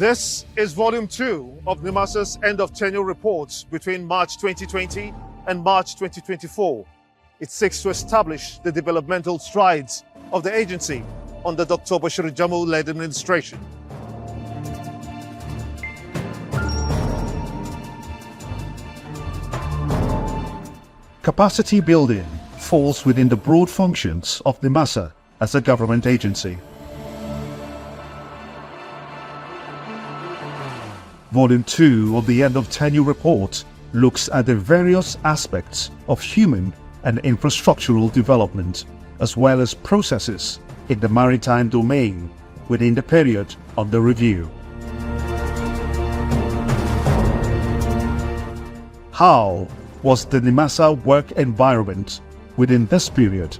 This is Volume 2 of Nimasa's End of Tenure reports between March 2020 and March 2024. It seeks to establish the developmental strides of the agency under Dr. Bashir Jamu-led administration. Capacity building falls within the broad functions of Nimasa as a government agency. Volume 2 of the End of Tenure report looks at the various aspects of human and infrastructural development, as well as processes in the maritime domain within the period under review. How was the Nimasa work environment within this period,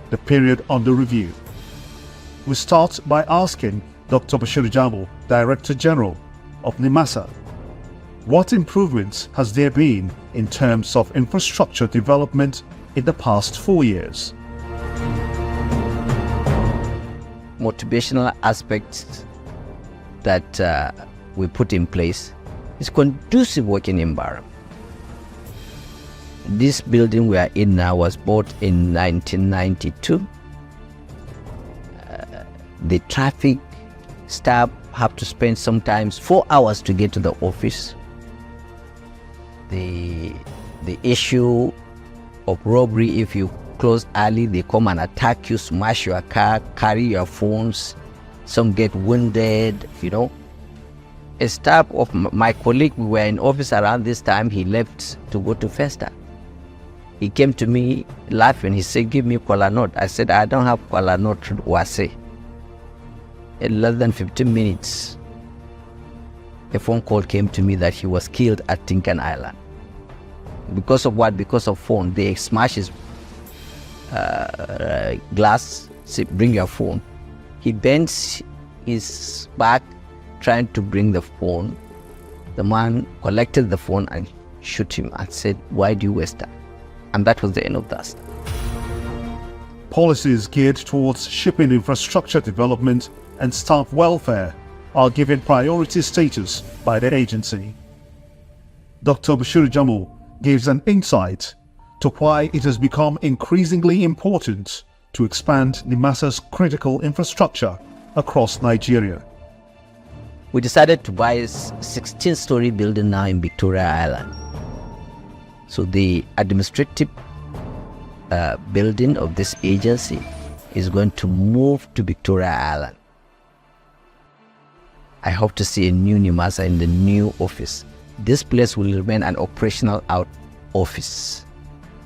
the period under review? We start by asking Dr. Bashir Jamu, Director General of Nimasa, what improvements has there been in terms of infrastructure development in the past 4 years? Motivational aspects that we put in place is conducive working environment. This building we are in now was bought in 1992. The traffic staff have to spend sometimes 4 hours to get to the office. The issue of robbery, if you close early, they come and attack you, smash your car, carry your phones. Some get wounded, A staff of my colleague, we were in office around this time, he left to go to Festa. He came to me laughing, he said, give me kola nut. I said, I don't have kola nut, wase. In less than 15 minutes, a phone call came to me that he was killed at Tinkan Island. Because of what? Because of phone. They smashed his glass, say, bring your phone. He bends his back trying to bring the phone. The man collected the phone and shoot him and said, why do you waste time? And that was the end of that. Policies geared towards shipping infrastructure development and staff welfare are given priority status by the agency. Dr. Bashir Jamu gives an insight to why it has become increasingly important to expand Nimasa's critical infrastructure across Nigeria. We decided to buy a 16-story building now in Victoria Island. So the administrative building of this agency is going to move to Victoria Island. I hope to see a new Nimasa in the new office. This place will remain an operational out office.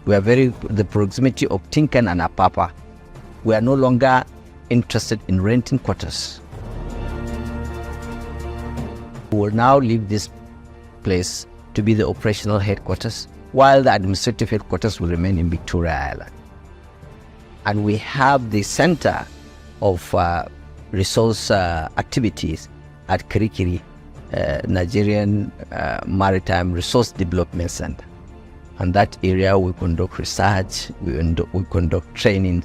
The proximity of Tinkan and Apapa, we are no longer interested in renting quarters. We will now leave this place to be the operational headquarters, while the administrative headquarters will remain in Victoria Island. And we have the center of resource activities at Kirikiri, Nigerian Maritime Resource Development Center. And that area we conduct research, we conduct training.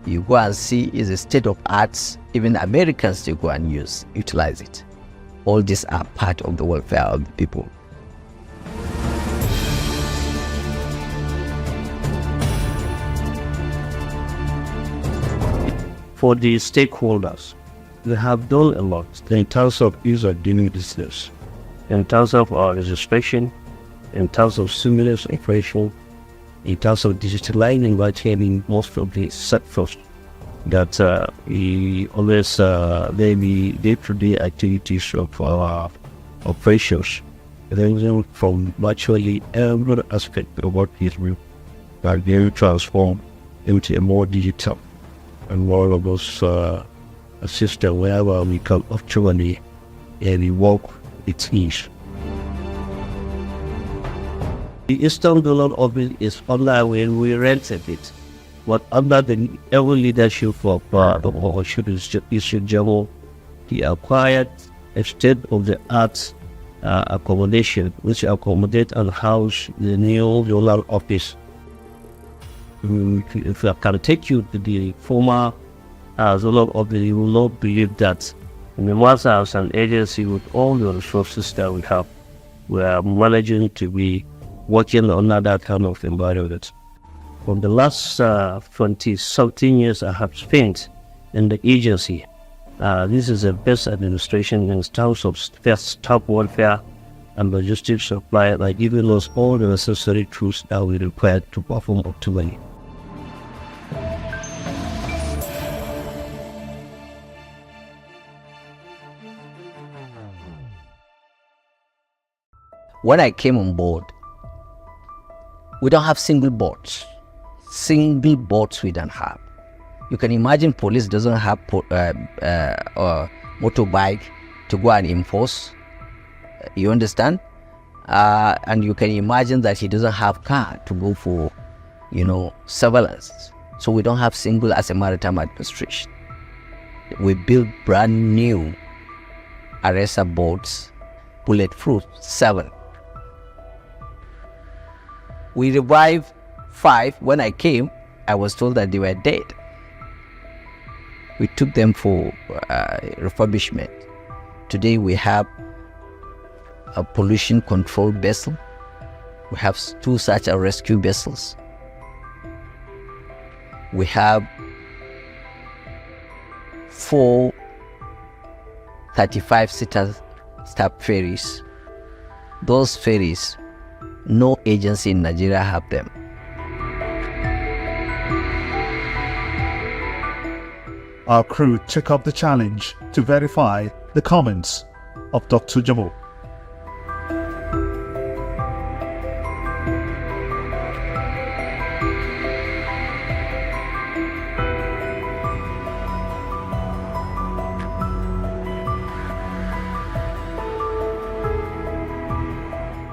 You go and see is a state of arts, even Americans to go and utilize it. All these are part of the welfare of the people. For the stakeholders, they have done a lot in terms of ease of doing business, in terms of registration, in terms of seamless operation, in terms of digitalizing by training most of the sectors that we always maybe day-to-day activities of our operations, ranging from virtually every aspect of what is real, are being transformed into a more digital and more robust a system where we can actually work with ease. The Eastern Dollar office is online when we rented it, but under the ever leadership of Bashir Jamu, he acquired a state-of-the-art accommodation which accommodate and house the new Dollar office. If I can take you to the former Zola office, you will not believe that Nimasa as an agency with all the resources that we have, we are managing to be working under that kind of environment. From the last 20-something years I have spent in the agency, this is the best administration in terms of staff welfare and logistics supply, like giving us all the necessary tools that we require to perform optimally. When I came on board, we don't have single boards. Single boards we don't have. You can imagine police doesn't have motorbike to go and enforce. You understand? And you can imagine that he doesn't have car to go for, surveillance. So we don't have single as a maritime administration. We built brand new arrester boats, bulletproof 7. We revived 5. When I came, I was told that they were dead. We took them for refurbishment. Today we have a pollution control vessel. We have 2 search and rescue vessels. We have 4 35-seater staff ferries. Those ferries, no agency in Nigeria have them. Our crew took up the challenge to verify the comments of Dr. Jamo.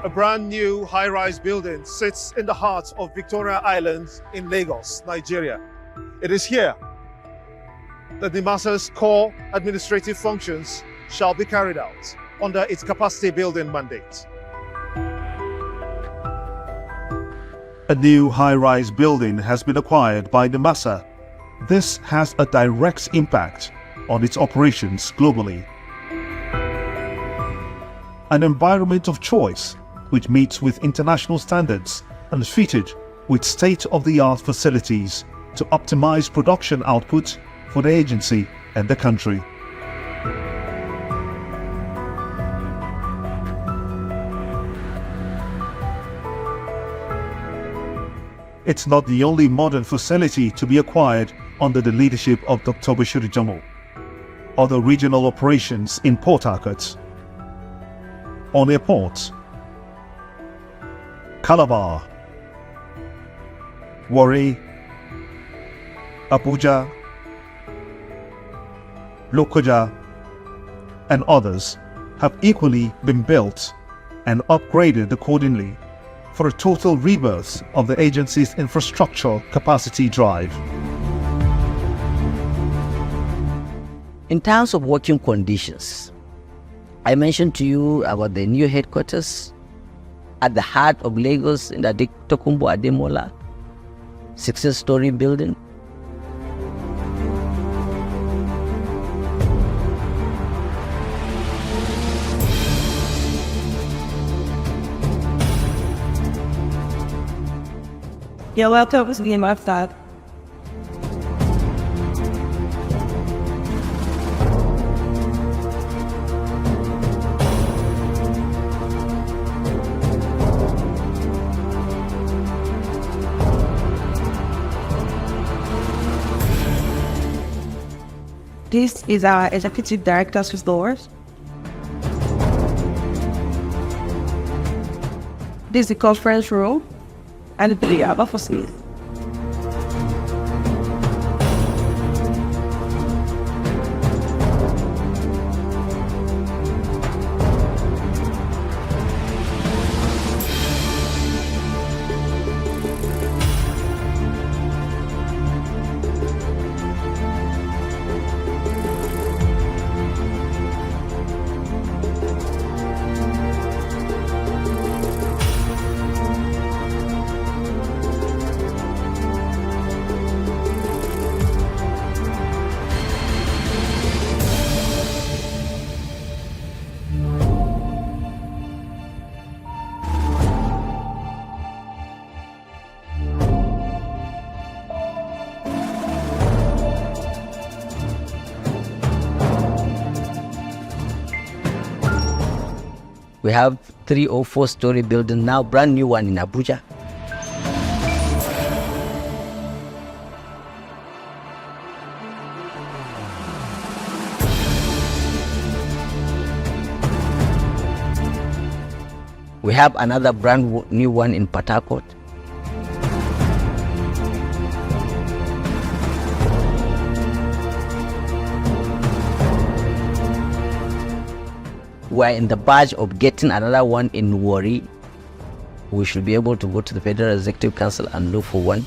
A brand new high-rise building sits in the heart of Victoria Island in Lagos, Nigeria. It is here that Nimasa's core administrative functions shall be carried out under its capacity building mandate. A new high-rise building has been acquired by Nimasa. This has a direct impact on its operations globally. An environment of choice which meets with international standards and fitted with state-of-the-art facilities to optimize production output for the agency and the country. It's not the only modern facility to be acquired under the leadership of Dr. Bashir Jamo. Other regional operations in Port Harcourt, on airports, Calabar, Warri, Abuja, Lokoja, and others have equally been built and upgraded accordingly for a total rebirth of the agency's infrastructure capacity drive. In terms of working conditions, I mentioned to you about the new headquarters at the heart of Lagos in the Tokumbo Ademola 16-story building. Your laptop is being left out. This is our executive director's floors. This is the conference room and the other offices. We have 3 or 4 story building now, brand new one in Abuja. We have another brand new one in Port Harcourt. We're in the badge of getting another one in Warri. We should be able to go to the Federal Executive Council and look for one.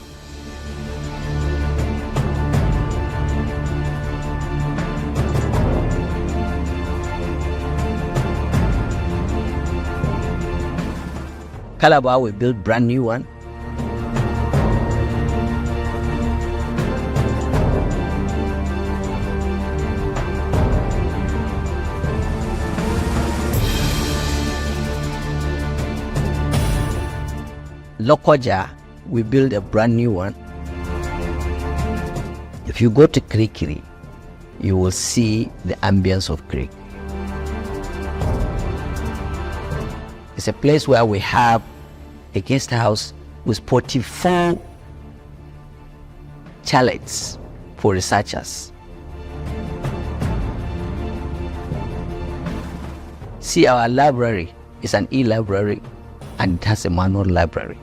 Calabar, we built brand new one. Lokoja, we built a brand new one. If you go to Kirikiri, you will see the ambience of Kirikiri. It's a place where we have a guest house with 44 chalets for researchers. See, our library is an e-library and it has a manual library.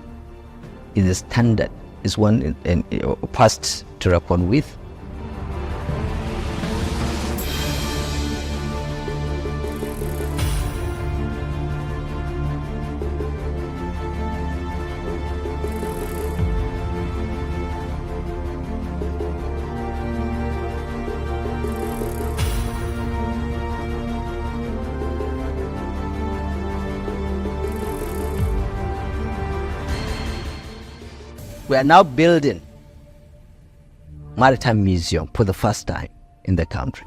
It is standard, it's one past to reckon with. We are now building Maritime Museum for the first time in the country.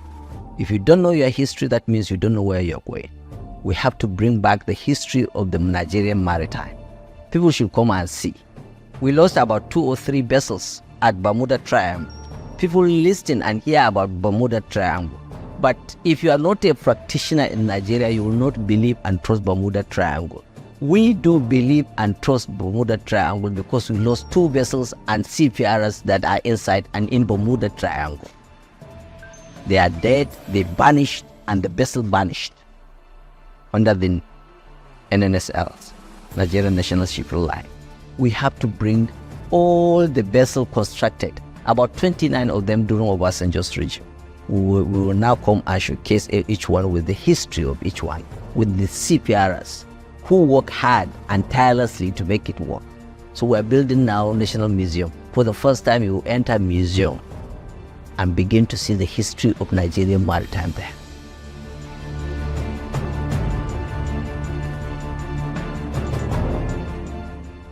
If you don't know your history, that means you don't know where you're going. We have to bring back the history of the Nigerian maritime. People should come and see. We lost about 2 or 3 vessels at Bermuda Triangle. People listen and hear about Bermuda Triangle. But if you are not a practitioner in Nigeria, you will not believe and trust Bermuda Triangle. We do believe and trust Bermuda Triangle because we lost 2 vessels and seafarers that are inside and in Bermuda Triangle. They are dead, they vanished, and the vessel vanished under the NNSL, Nigerian National Shipping Line. We have to bring all the vessels constructed, about 29 of them during Obasanjo's regime. We will now come and showcase each one with the history of each one, with the seafarers who work hard and tirelessly to make it work. So we're building now National Museum. For the first time, you will enter a museum and begin to see the history of Nigerian maritime there.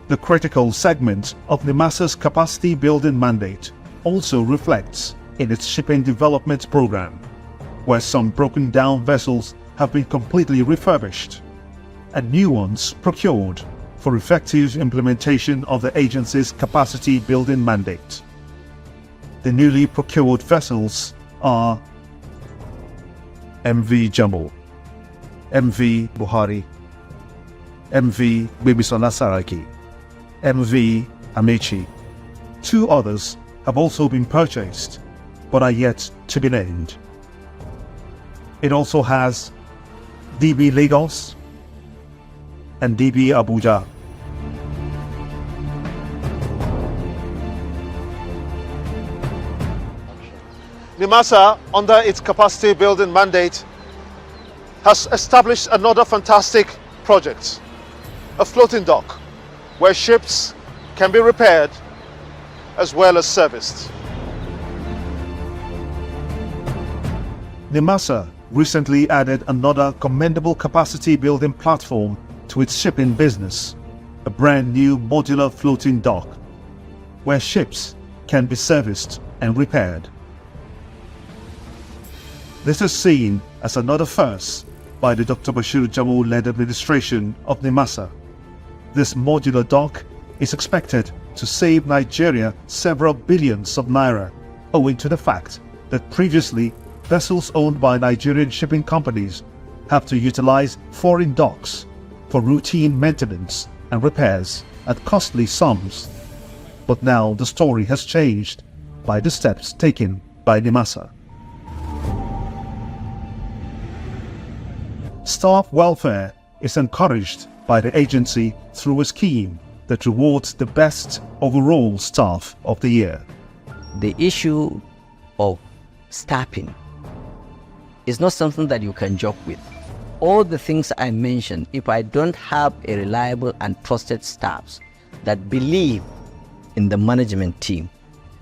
The critical segment of Nimasa's capacity building mandate also reflects in its shipping development program, where some broken down vessels have been completely refurbished and new ones procured for effective implementation of the agency's capacity building mandate. The newly procured vessels are MV Jumbo, MV Buhari, MV Bibisola Saraki, MV Amechi. 2 others have also been purchased but are yet to be named. It also has DB Lagos and DB Abuja. Nimasa, under its capacity building mandate, has established another fantastic project, a floating dock, where ships can be repaired as well as serviced. Nimasa recently added another commendable capacity building platform to its shipping business, a brand new modular floating dock, where ships can be serviced and repaired. This is seen as another first by the Dr. Bashir Jamu-led administration of Nimasa. This modular dock is expected to save Nigeria several billions of naira, owing to the fact that previously vessels owned by Nigerian shipping companies have to utilize foreign docks for routine maintenance and repairs at costly sums. But now the story has changed by the steps taken by Nimasa. Staff welfare is encouraged by the agency through a scheme that rewards the best overall staff of the year. The issue of staffing is not something that you can joke with. All the things I mentioned, if I don't have a reliable and trusted staffs that believe in the management team,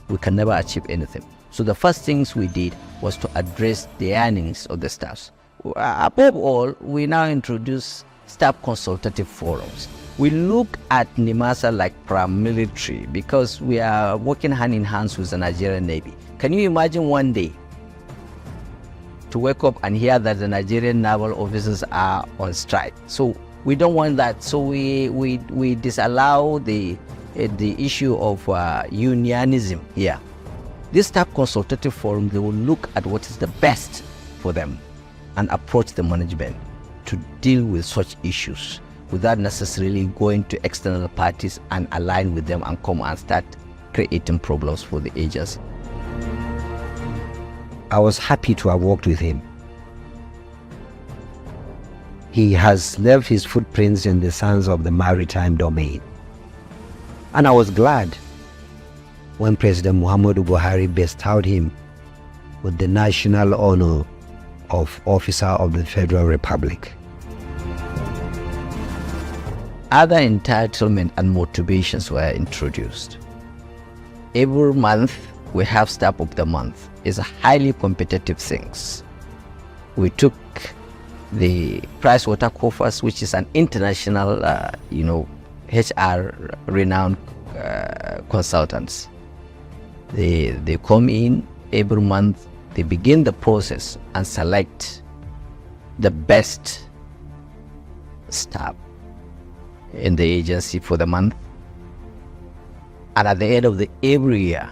we can never achieve anything. So the first things we did was to address the earnings of the staffs. Above all, we now introduce staff consultative forums. We look at Nimasa like paramilitary because we are working hand in hand with the Nigerian Navy. Can you imagine one day to wake up and hear that the Nigerian naval officers are on strike? So we don't want that. So we disallow the issue of unionism here. This staff consultative forum, they will look at what is the best for them and approach the management to deal with such issues without necessarily going to external parties and align with them and come and start creating problems for the agency. I was happy to have worked with him. He has left his footprints in the sands of the maritime domain. And I was glad when President Muhammadu Buhari bestowed him with the national honor of Officer of the Federal Republic. Other entitlement and motivations were introduced. Every month we have Staff of the Month. It's a highly competitive things. We took the PricewaterhouseCoopers, which is an international, HR renowned consultants. They come in every month. They begin the process and select the best staff in the agency for the month. And at the end of every year,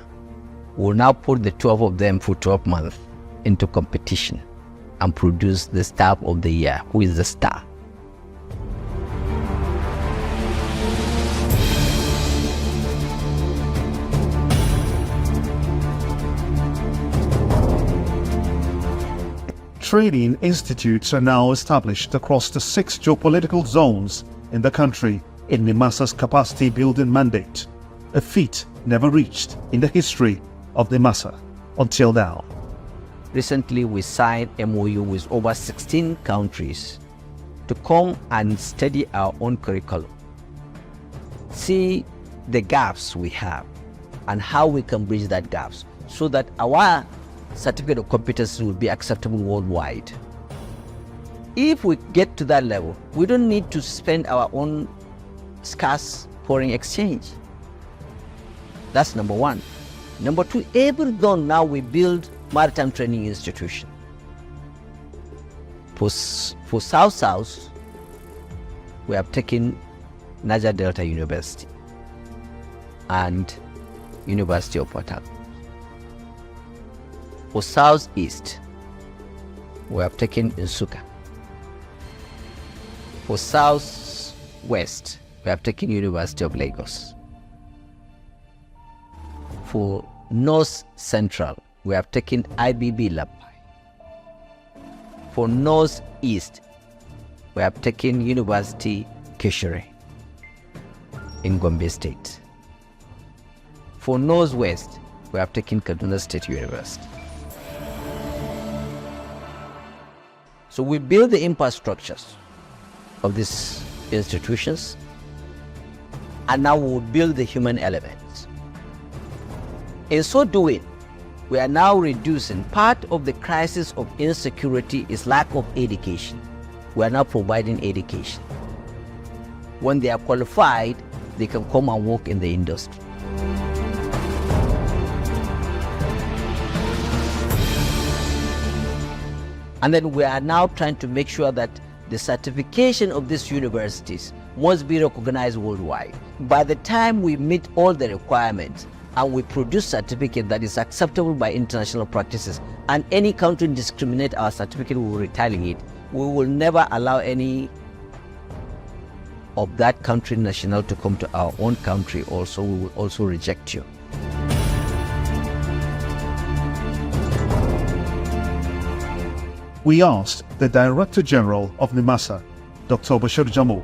we'll now put the 12 of them for 12 months into competition and produce the staff of the year, who is the star. Training institutes are now established across the 6 geopolitical zones in the country in Nimasa's capacity building mandate, a feat never reached in the history of Nimasa until now. Recently, we signed MOU with over 16 countries to come and study our own curriculum, see the gaps we have and how we can bridge that gaps so that our certificate of competency will be acceptable worldwide. If we get to that level, we don't need to spend our own scarce foreign exchange. That's number one. Number two, every zone now we build maritime training institution. For South, we have taken Niger Delta University and University of Port Harcourt. For Southeast, we have taken Nsukka. For Southwest, we have taken University of Lagos. For North Central, we have taken IBB Lapai. For Northeast, we have taken University Kishere in Gombe State. For Northwest, we have taken Kaduna State University. So we build the infrastructures of these institutions, and now we'll build the human elements. In so doing, we are now reducing part of the crisis of insecurity is lack of education. We are now providing education. When they are qualified, they can come and work in the industry. And then we are now trying to make sure that the certification of these universities must be recognized worldwide. By the time we meet all the requirements and we produce certificate that is acceptable by international practices, and any country discriminate our certificate, we will retaliate. We will never allow any of that country national to come to our own country also, we will also reject you. We asked the Director General of Nimasa, Dr. Bashir Jamal,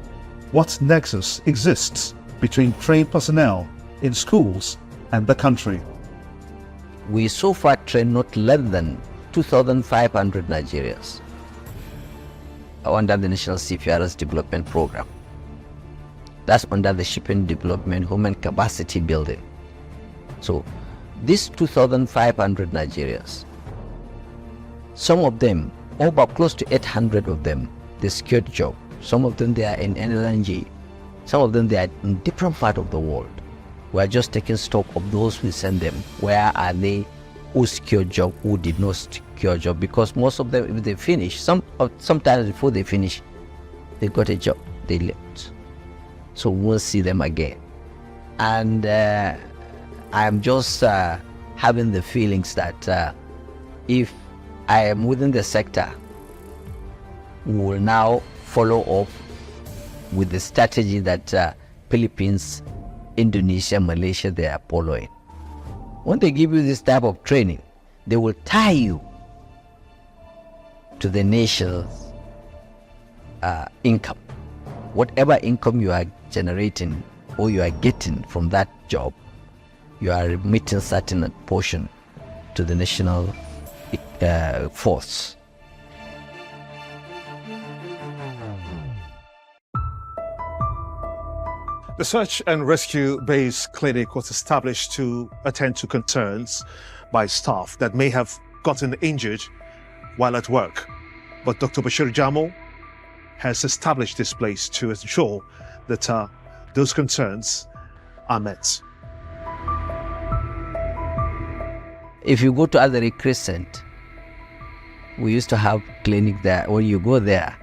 what nexus exists between trained personnel in schools and the country. We so far train not less than 2,500 Nigerians under the National Seafarers Development Program. That's under the Shipping Development Human Capacity Building. So these 2,500 Nigerians, some of them, about close to 800 of them, they secured job. Some of them they are in NLNG. Some of them they are in different part of the world. We are just taking stock of those we send them. Where are they? Who secured job? Who did not secure job? Because most of them, if they finish, sometimes before they finish, they got a job. They left. So we'll see them again. And I'm just having the feelings that if I am within the sector, we will now follow up with the strategy that Philippines, Indonesia, Malaysia, they are following. When they give you this type of training, they will tie you to the nation's income. Whatever income you are generating or you are getting from that job, you are remitting certain portion to the national force. The Search and Rescue Base Clinic was established to attend to concerns by staff that may have gotten injured while at work. But Dr. Bashir Jamal has established this place to ensure that those concerns are met. If you go to Azari Crescent, we used to have clinic there. When you go there,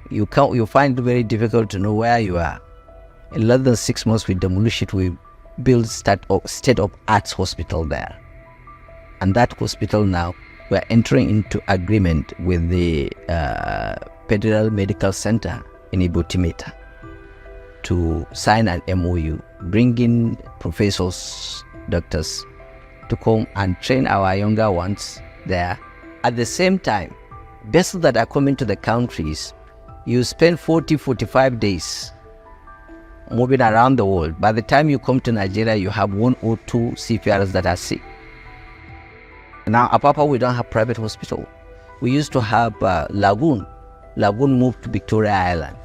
you find it very difficult to know where you are. In less than 6 months, we demolished it. We built state-of-art hospital there. And that hospital now, we are entering into agreement with the Federal Medical Center in Ibotimeta to sign an MOU, bring in professors, doctors to come and train our younger ones there. At the same time, vessels that are coming to the countries, you spend 40-45 days moving around the world. By the time you come to Nigeria, you have 1 or 2 seafarers that are sick. Now, Apapa, we don't have private hospital. We used to have Lagoon. Lagoon moved to Victoria Island.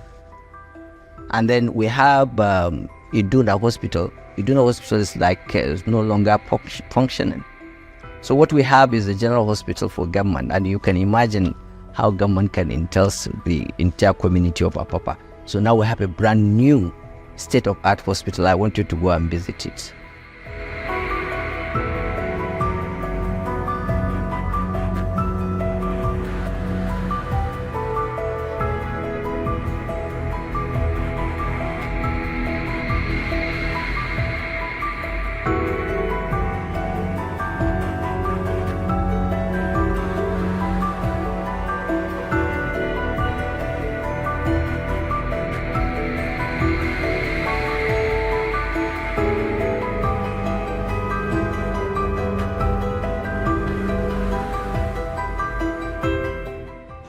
And then we have Iduna Hospital. Iduna Hospital is like no longer functioning. So what we have is a general hospital for government, and you can imagine how government can entail the entire community of Apapa. So now we have a brand new state-of-art hospital. I want you to go and visit it.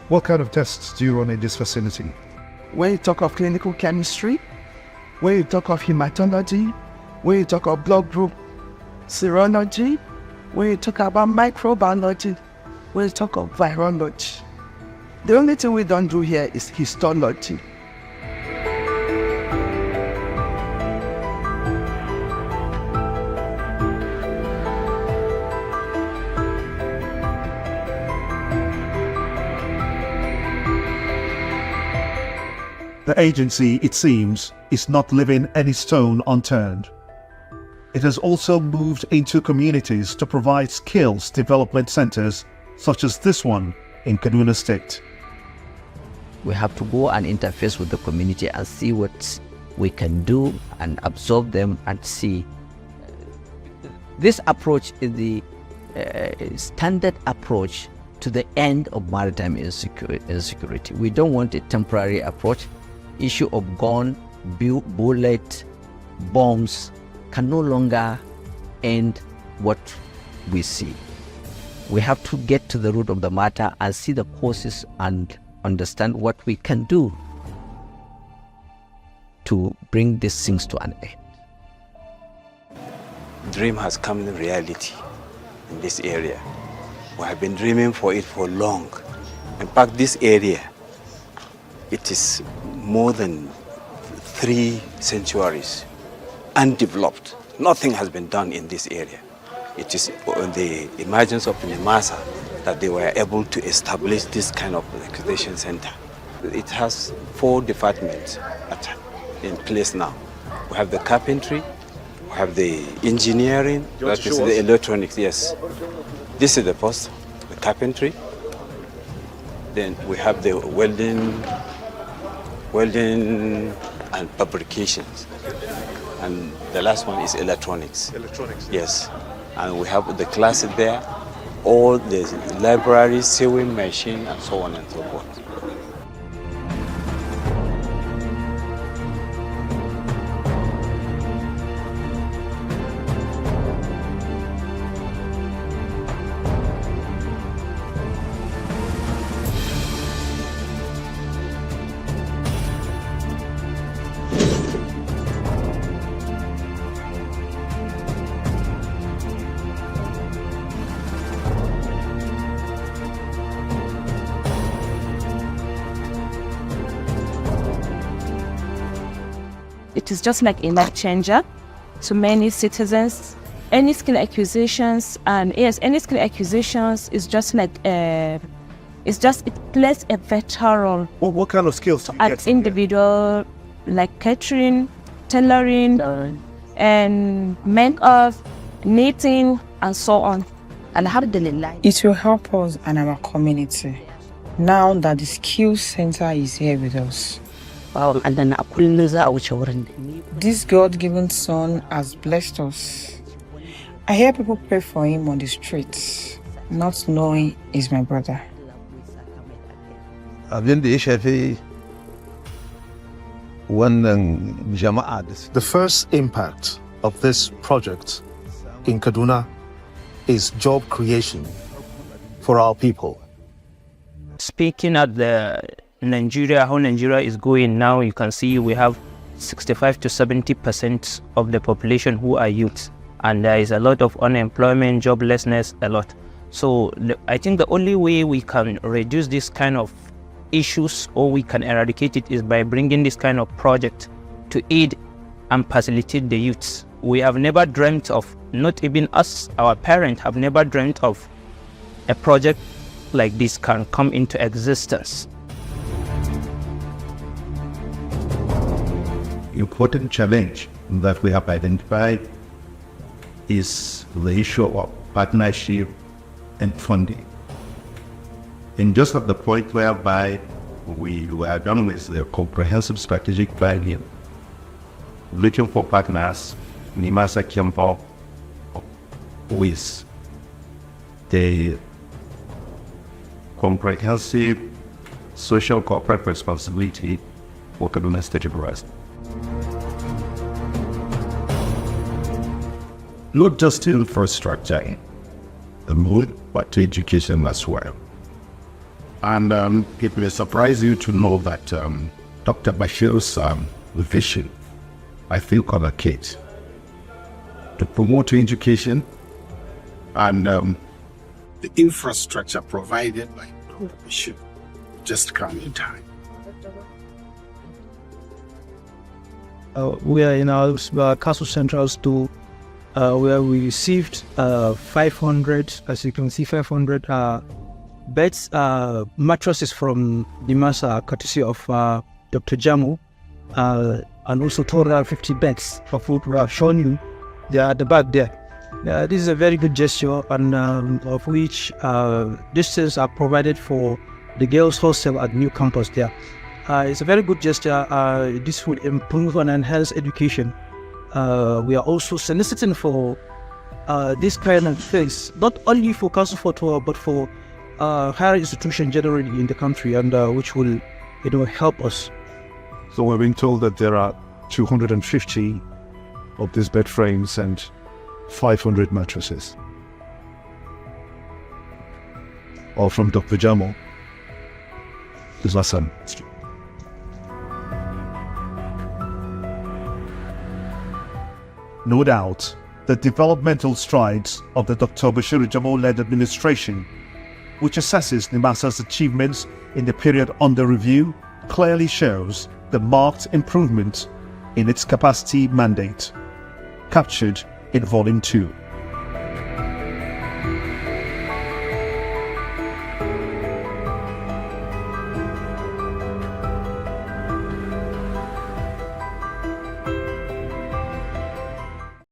What kind of tests do you run in this facility? When you talk of clinical chemistry, when you talk of hematology, when you talk of blood group serology, when you talk about microbiology, when you talk of virology. The only thing we don't do here is histology. The agency, it seems, is not leaving any stone unturned. It has also moved into communities to provide skills development centers such as this one in Kaduna State. We have to go and interface with the community and see what we can do and absorb them and see. This approach is the standard approach to the end of maritime insecurity. We don't want a temporary approach. Issue of gun bullet, bombs can no longer end what we see. We have to get to the root of the matter and see the causes and understand what we can do to bring these things to an end. Dream has come in reality in this area. We have been dreaming for it for long. In fact, this area, it is more than 3 centuries undeveloped. Nothing has been done in this area. It is on the emergence of Nimasa that they were able to establish this kind of accreditation center. It has 4 departments in place now. We have the carpentry, we have the engineering, that is the electronics, yes. This is the post, the carpentry. Then we have the welding and fabrications. And the last one is electronics. Electronics. Yes. And we have the classes there, all the libraries, sewing machine, and so on and so forth. It is just like a life changer to many citizens. Any skill acquisitions, and yes, any skill acquisitions is just like it plays a vital role. What kind of skills do you get At individual, like catering, tailoring, and makeup, knitting, and so on. Alhamdulillah. It will help us and our community now that the skill center is here with us. This God-given son has blessed us. I hear people pray for him on the streets, not knowing he's my brother. The first impact of this project in Kaduna is job creation for our people. Speaking at the Nigeria, how Nigeria is going now, you can see we have 65 to 70% of the population who are youth, and there is a lot of unemployment, joblessness, a lot. So I think the only way we can reduce this kind of issues, or we can eradicate it, is by bringing this kind of project to aid and facilitate the youths. We have never dreamt of, not even us, our parents have never dreamt of a project like this can come into existence. Important challenge that we have identified is the issue of partnership and funding. And just at the point whereby we were done with the comprehensive strategic planning, looking for partners, Nimasa came up with the comprehensive social corporate responsibility for Kaduna State University. Not just infrastructure, the mood, but to education as well. And it will surprise you to know that Dr. Bashir's vision, I feel, communicates to promote education, and the infrastructure provided by Dr. Bashir just come in time. We are in our Castle Central store, where we received 500, as you can see, 500 beds, mattresses from Nimasa, courtesy of Dr. Jamu, and also 250 beds of food we have shown you. They are at the back there. This is a very good gesture, and of which these things are provided for the girls' hostel at new campus there. It's a very good gesture. This will improve and enhance education. We are also soliciting for this kind of things, not only for Council for Tour, but for higher institutions generally in the country, and which will, help us. So we're being told that there are 250 of these bed frames and 500 mattresses. All from Dr. Jamal. This is my son. No doubt, the developmental strides of the Dr. Bashir Jamal-led administration, which assesses Nimasa's achievements in the period under review, clearly shows the marked improvement in its capacity mandate, captured in Volume 2.